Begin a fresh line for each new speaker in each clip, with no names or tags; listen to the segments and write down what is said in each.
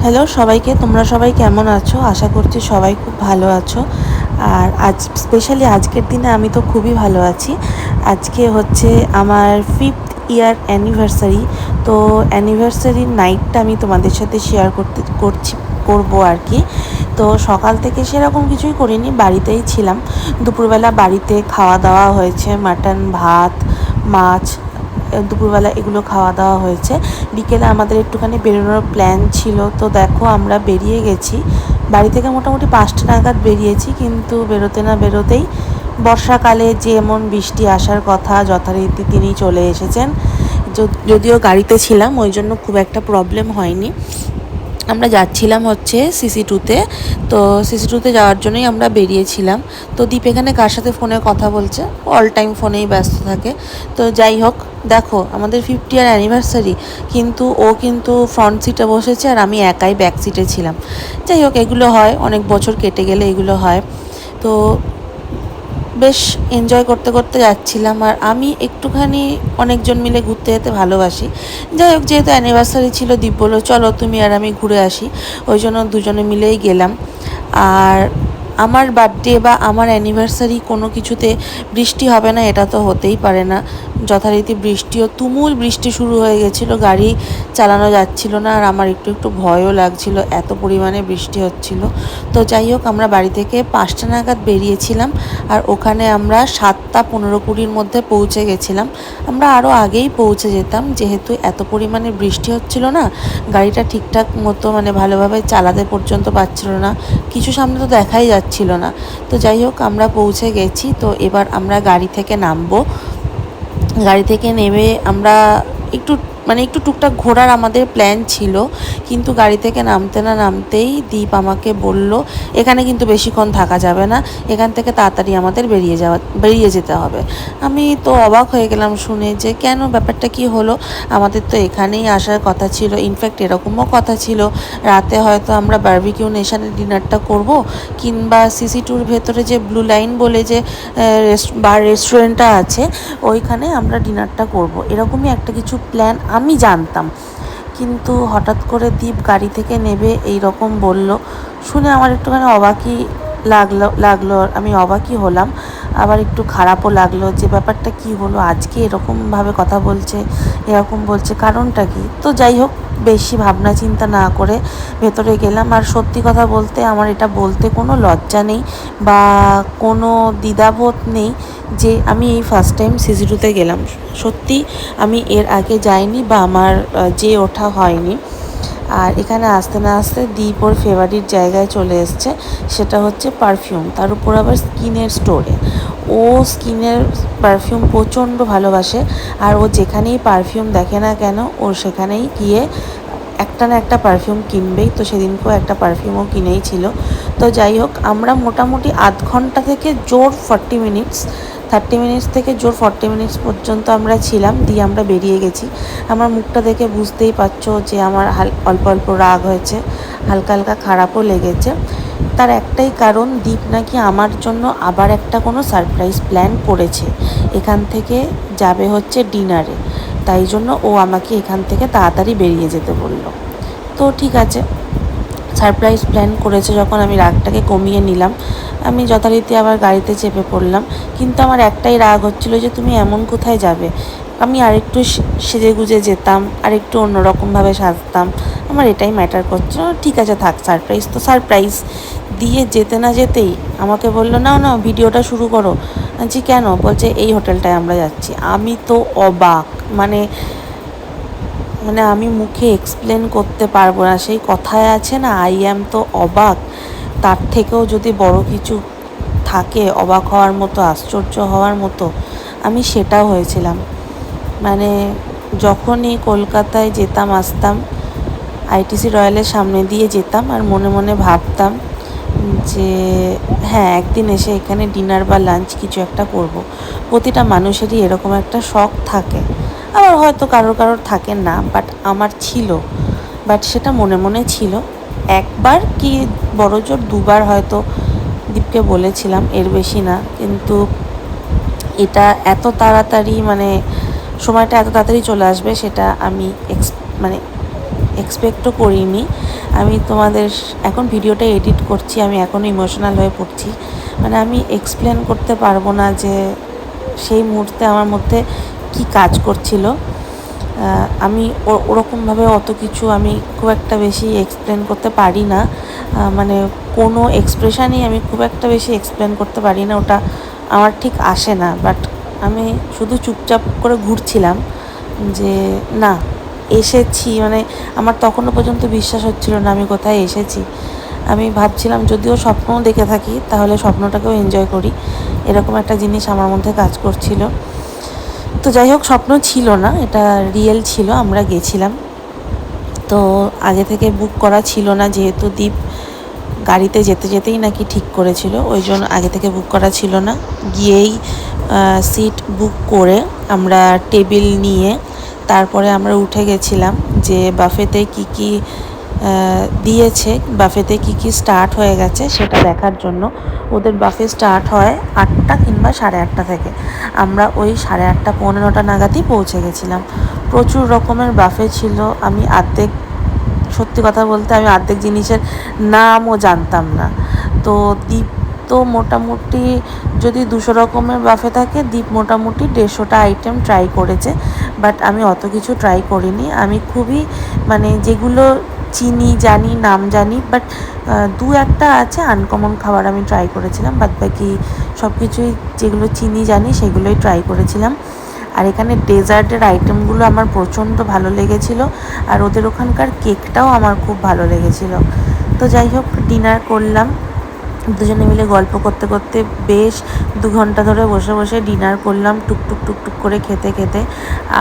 Hello সবাইকে, তোমরা সবাই কেমন আছো? আশা করছি সবাই খুব ভালো আছো। আর আজ স্পেশালি আজকের দিনে আমি তো খুবই ভালো আছি। আজকে হচ্ছে আমার 5th ইয়ার অ্যানিভার্সারি। তো অ্যানিভার্সারির নাইটটা আমি তোমাদের সাথে শেয়ার করবো আর কি। তো সকাল থেকে সেরকম কিছুই করিনি, বাড়িতেই ছিলাম। দুপুরবেলা বাড়িতে খাওয়া দাওয়া হয়েছে, মাটন, ভাত, মাছ, দুপুরবেলা এগুলো খাওয়া দাওয়া হয়েছে। বিকেলে আমাদের একটুখানি বেরোনোর প্ল্যান ছিল, তো দেখো আমরা বেরিয়ে গেছি। বাড়ি থেকে মোটামুটি 5টা নাগাদ বেরিয়েছি, কিন্তু বেরোতে না বেরোতেই বর্ষাকালে যেমন বৃষ্টি আসার কথা যথারীতি তিনি চলে এসেছেন। যদিও গাড়িতে ছিলাম, ওই জন্য খুব একটা প্রবলেম হয়নি। আমরা যাচ্ছিলাম হচ্ছে সিসি2-তে। তো সিসি2-তে যাওয়ার জন্যই আমরা বেরিয়েছিলাম। তো দীপ এখানে কার সাথে ফোনে কথা বলছে, অল টাইম ফোনেই ব্যস্ত থাকে। তো যাই হোক, দেখো আমাদের 50 ইয়ার অ্যানিভার্সারি, কিন্তু ও কিন্তু ফ্রন্ট সিটে বসেছে আর আমি একাই ব্যাক সিটে ছিলাম। যাই হোক, এগুলো হয়, অনেক বছর কেটে গেলে এগুলো হয়। তো বেশ এনজয় করতে করতে যাচ্ছিলাম। আর আমি একটুখানি অনেকজন মিলে ঘুরতে যেতে ভালোবাসি। যাই হোক, যেহেতু অ্যানিভার্সারি ছিল, দীপ বললো চলো তুমি আর আমি ঘুরে আসি। ওই জন্য দুজনে মিলেই গেলাম। আর আমার বার্থডে বা আমার অ্যানিভার্সারি কোনো কিছুতে বৃষ্টি হবে না এটা তো হতেই পারে না। যথারীতি বৃষ্টিও, তুমুল বৃষ্টি শুরু হয়ে গেছিলো, গাড়ি চালানো যাচ্ছিল না। আর আমার একটু একটু ভয়ও লাগছিল, এত পরিমাণে বৃষ্টি হচ্ছিল। তো যাই হোক, আমরা বাড়ি থেকে 5টা নাগাদ বেরিয়েছিলাম। আর ওখানে আমরা 7টা 15-20-র মধ্যে পৌঁছে গেছিলাম। আমরা আরও আগেই পৌঁছে যেতাম, যেহেতু এত পরিমাণে বৃষ্টি হচ্ছিল না, গাড়িটা ঠিকঠাক মতো মানে ভালোভাবে চালাতে পর্যন্ত পারছিল না, কিছু সামনে তো দেখাই যাচ্ছিল না। তো যাই হোক, আমরা পৌঁছে গেছি। তো এবার আমরা গাড়ি থেকে নামবো। গাড়ি থেকে নেমে আমরা একটু টুকটাক ঘোরার আমাদের প্ল্যান ছিল, কিন্তু গাড়ি থেকে নামতে না নামতেই দীপ আমাকে বলল এখানে কিন্তু বেশিক্ষণ থাকা যাবে না, এখান থেকে তাড়াতাড়ি আমাদের বেরিয়ে যেতে হবে। আমি তো অবাক হয়ে গেলাম শুনে, যে কেন, ব্যাপারটা কি হলো? আমাদের তো এখানেই আসার কথা ছিল। ইনফ্যাক্ট এরকমও কথা ছিল রাতে হয়তো আমরা বারবিকিউ নেশনে ডিনারটা করব, কিংবা সিসি2-র ভেতরে যে ব্লু লাইন বলে যে রেস্টুরেন্টটা আছে, ওইখানে আমরা ডিনারটা করব, এরকমই একটা কিছু প্ল্যান আমি জানতাম। কিন্তু হঠাৎ করে দীপ গাড়ি থেকে নেবে এই রকম বলল, শুনে আমার একটুখানি অবাকই লাগলো। আমি অবাকই হলাম, আবার একটু খারাপও লাগলো যে ব্যাপারটা কি হলো, আজকে এরকমভাবে কথা বলছে, এরকম বলছে, কারণটা কি? তো যাই হোক, বেশি ভাবনা চিন্তা না করে ভেতরে গেলাম। আর সত্যি কথা বলতে আমার এটা বলতে কোনো লজ্জা নেই বা কোনো দ্বিধাবোধ নেই যে আমি এই ফার্স্ট টাইম সিসি2-তে গেলাম। সত্যি আমি এর আগে যাইনি বা আমার যে ওঠা হয়নি। আর এখানে আসতে না আসতে দীপ ওর ফেভারিট জায়গায় চলে এসছে, সেটা হচ্ছে পারফিউম, তার উপর আবার স্কিনের স্টোরে। ও স্কিনের পারফিউম প্রচণ্ড ভালোবাসে। আর ও যেখানেই পারফিউম দেখে না কেন, ও সেখানেই গিয়ে একটা না একটা পারফিউম কিনবেই। তো সেদিনকেও একটা পারফিউমও কিনেই ছিল। তো যাই হোক, আমরা মোটামুটি আধ ঘন্টা থেকে জোর 30 মিনিটস থেকে জোর 40 মিনিটস পর্যন্ত আমরা ছিলাম, দিয়ে আমরা বেরিয়ে গেছি। আমার মুখটা দেখে বুঝতেই পারছো যে আমার অল্প অল্প রাগ হয়েছে, হালকা হালকা খারাপও লেগেছে। তার একটাই কারণ, দীপ নাকি আমার জন্য আবার একটা কোনো সারপ্রাইজ প্ল্যান করেছে। এখান থেকে যাবে হচ্ছে ডিনারে, তাই জন্য ও আমাকে এখান থেকে তাড়াতাড়ি বেরিয়ে যেতে বলল। তো ঠিক আছে, সারপ্রাইজ প্ল্যান করেছে যখন, আমি রাগটাকে কমিয়ে নিলাম। আমি যথারীতি আবার গাড়িতে চেপে পড়লাম। কিন্তু আমার একটাই রাগ হচ্ছিল যে তুমি এমন কোথায় যাবে। আমি আরেকটু সেজে গুজে যেতাম, আরেকটু অন্যরকমভাবে সাজতাম, আমার এটাই ম্যাটার করছিল। ঠিক আছে থাক, সারপ্রাইজ তো সারপ্রাইজ। দিয়ে যেতে না যেতেই আমাকে বললো নাও নাও ভিডিওটা শুরু করো। জি কেন? বলছে এই হোটেলটায় আমরা যাচ্ছি। আমি তো অবাক, মানে মানে আমি মুখে এক্সপ্লেন করতে পারবো না। সেই কথায় আছে না, আই অ্যাম তো অবাক, তার থেকেও যদি বড় কিছু থাকে অবাক হওয়ার মতো, আশ্চর্য হওয়ার মতো, আমি সেটাও হয়েছিলাম। মানে যখনই কলকাতায় যেতাম আসতাম, আইটিসি রয়্যালের সামনে দিয়ে যেতাম আর মনে মনে ভাবতাম যে হ্যাঁ, একদিন এসে এখানে ডিনার বা লাঞ্চ কিছু একটা করব। প্রতিটা মানুষেরই এরকম একটা শখ থাকে, আবার হয়তো কারোর কারোর থাকে না, বাট আমার ছিল। বাট সেটা মনে মনে ছিল। একবার কি বড়জোর দুবার হয়তো দীপকে বলেছিলাম, এর বেশি না। কিন্তু এটা এত তাড়াতাড়ি, মানে সময়টা এত তাড়াতাড়ি চলে আসবে সেটা আমি মানে এক্সপেক্টও করিনি। আমি তোমাদের এখন ভিডিওটা এডিট করছি, আমি এখনও ইমোশনাল হয়ে পড়ছি। মানে আমি এক্সপ্লেন করতে পারবো না যে সেই মুহূর্তে আমার মধ্যে কি কাজ করছিল। আমি ওরকমভাবে অত কিছু আমি খুব একটা বেশি এক্সপ্লেন করতে পারি না। মানে কোনো এক্সপ্রেশনই আমি খুব একটা বেশি এক্সপ্লেন করতে পারি না, ওটা আমার ঠিক আসে না। বাট আমি শুধু চুপচাপ করে ঘুরছিলাম যে না এসেছি, মানে আমার তখনও পর্যন্ত বিশ্বাস হচ্ছিল না আমি কোথায় এসেছি। আমি ভাবছিলাম যদিও স্বপ্নও দেখে থাকি তাহলে স্বপ্নটাকেও এনজয় করি, এরকম একটা জিনিস আমার মধ্যে কাজ করছিল। তো যাই হোক, স্বপ্ন ছিল না, এটা রিয়েল ছিল। আমরা গেছিলাম, তো আগে থেকে বুক করা ছিল না, যেহেতু দ্বীপ গাড়িতে যেতে যেতেই নাকি ঠিক করেছিল, ওই জন্য আগে থেকে বুক করা ছিল না। গিয়েই সিট বুক করে আমরা টেবিল নিয়ে তারপরে আমরা উঠে গেছিলাম যে বাফেতে কি কি দিয়েছে, বাফেতে কি কি স্টার্ট হয়ে গেছে সেটা দেখার জন্য। ওদের বাফে স্টার্ট হয় 8টা কিংবা 8:30 থেকে। আমরা ওই 8:30 পৌনে 9টা নাগাদই পৌঁছে গেছিলাম। প্রচুর রকমের বাফে ছিল। আমি সত্যি কথা বলতে আমি অর্ধেক জিনিসের নামও জানতাম না। তো দ্বীপ তো মোটামুটি যদি 200 রকমের বাফে থাকে, দ্বীপ মোটামুটি 150টা আইটেম ট্রাই করেছে। বাট আমি অত কিছু ট্রাই করিনি। আমি খুবই মানে যেগুলো চিনি জানি, নাম জানি, বাট 2-1টা আছে আনকমন খাবার আমি ট্রাই করেছিলাম। বাদ বাকি সব কিছুই যেগুলো চিনি জানি সেগুলোই ট্রাই করেছিলাম। আর এখানে ডেজার্টের আইটেমগুলো আমার প্রচণ্ড ভালো লেগেছিলো, আর ওদের ওখানকার কেকটাও আমার খুব ভালো লেগেছিলো। তো যাই হোক, ডিনার করলাম দুজনে মিলে গল্প করতে করতে। বেশ 2 ঘন্টা ধরে বসে বসে ডিনার করলাম, টুকটুক টুকটুক করে খেতে খেতে।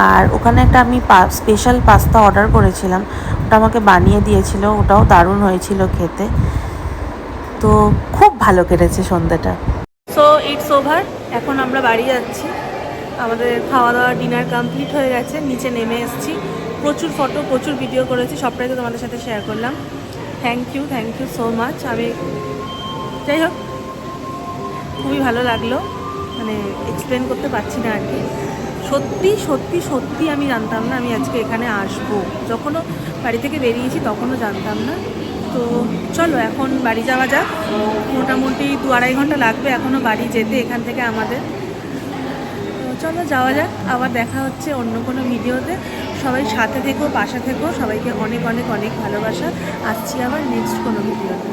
আর ওখানে একটা আমি স্পেশাল পাস্তা অর্ডার করেছিলাম, ওটা আমাকে বানিয়ে দিয়েছিল, ওটাও দারুণ হয়েছিল খেতে। তো খুব ভালো কেটেছে সন্ধ্যাটা।
সো ইটস ওভার, এখন আমরা বাড়ি যাচ্ছি। আমাদের খাওয়া দাওয়া ডিনার কমপ্লিট হয়ে গেছে, নিচে নেমে এসেছি। প্রচুর ফটো প্রচুর ভিডিও করেছি, সবটাই তো তোমাদের সাথে শেয়ার করলাম। Thank you so much. আমি যাই হোক খুবই ভালো লাগলো, মানে এক্সপ্লেন করতে পারছি না আর কি। সত্যি সত্যি সত্যি আমি জানতাম না আমি আজকে এখানে আসবো। যখনও বাড়ি থেকে বেরিয়েছি তখনও জানতাম না। তো চলো এখন বাড়ি যাওয়া যাক। মোটামুটি 2-2.5 ঘন্টা লাগবে এখনও বাড়ি যেতে এখান থেকে আমাদের। তো চলো যাওয়া যাক, আবার দেখা হচ্ছে অন্য কোনো ভিডিওতে। সবাই সাথে থেকো, পাশে থেকো, সবাইকে অনেক অনেক অনেক ভালোবাসা। আসছি আবার নেক্সট কোনো ভিডিওতে।